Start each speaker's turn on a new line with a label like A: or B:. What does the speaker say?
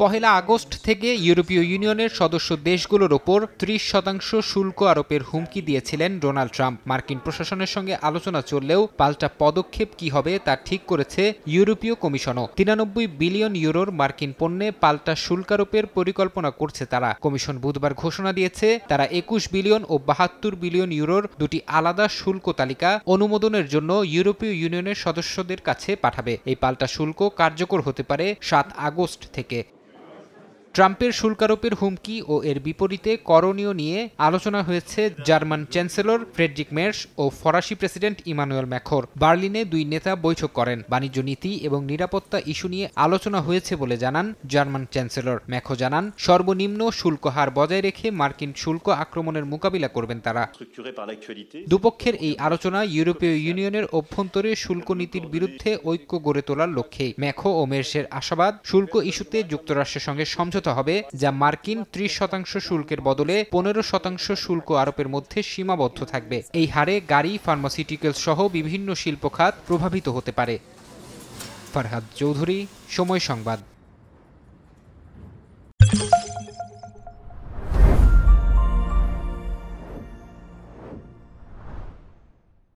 A: পহেলা August থেকে ইউরোপীয় ইউনিয়নের সদস্য দেশগুলোর ওপর ৩০% শুল্ক আরোপের হুমকি দিয়েছিলেন ডোনাল্ড ট্রাম্প। মার্কিন প্রশাসনের সঙ্গে আলোচনা চললেও পাল্টা পদক্ষেপ কি হবে তা ঠিক করেছে ইউরোপীয় কমিশনও। ৯৩ বিলিয়ন ইউরোর মার্কিন পণ্যে পাল্টা শুল্কারোপের পরিকল্পনা করছে তারা। কমিশন বুধবার ঘোষণা দিয়েছে তারা ২১ বিলিয়ন ও ৭২ বিলিয়ন ইউরোর দুটি আলাদা শুল্ক তালিকা অনুমোদনের জন্য ইউরোপীয় ইউনিয়নের সদস্যদের কাছে পাঠাবে। এই পাল্টা শুল্ক কার্যকর হতে পারে ৭ আগস্ট থেকে। ট্রাম্পের শুল্কারোপের হুমকি ও এর বিপরীতে করণীয় নিয়ে আলোচনা হয়েছে জার্মান চ্যান্সেলর ফ্রেডরিক মের্শ ও ফরাসি প্রেসিডেন্ট ইমানুয়েল ম্যাখোর। বার্লিনে দুই নেতা বৈঠক করেন। বাণিজ্য নীতি এবং নিরাপত্তা ইস্যু নিয়ে আলোচনা হয়েছে বলে জানান জার্মান চ্যান্সেলর। ম্যাখো জানান সর্বনিম্ন শুল্ক হার বজায় রেখে মার্কিন শুল্ক আক্রমণের মোকাবিলা করবেন তারা। দুপক্ষের এই আলোচনা ইউরোপীয় ইউনিয়নের অভ্যন্তরে শুল্ক নীতির বিরুদ্ধে ঐক্য গড়ে তোলার লক্ষ্যে। ম্যাখো ও মের্শের আশাবাদ শুল্ক ইস্যুতে যুক্তরাষ্ট্রের সঙ্গে সমঝোতা হবে, যা মার্কিন ৩০% শুল্কের বদলে ১৫% শুল্ক আরোপের মধ্যে সীমাবদ্ধ থাকবে। এই হারে গাড়ি, ফার্মাসিউটিক্যালস সহ বিভিন্ন শিল্প খাত প্রভাবিত হতে পারে। ফারহাদ চৌধুরী, সময় সংবাদ।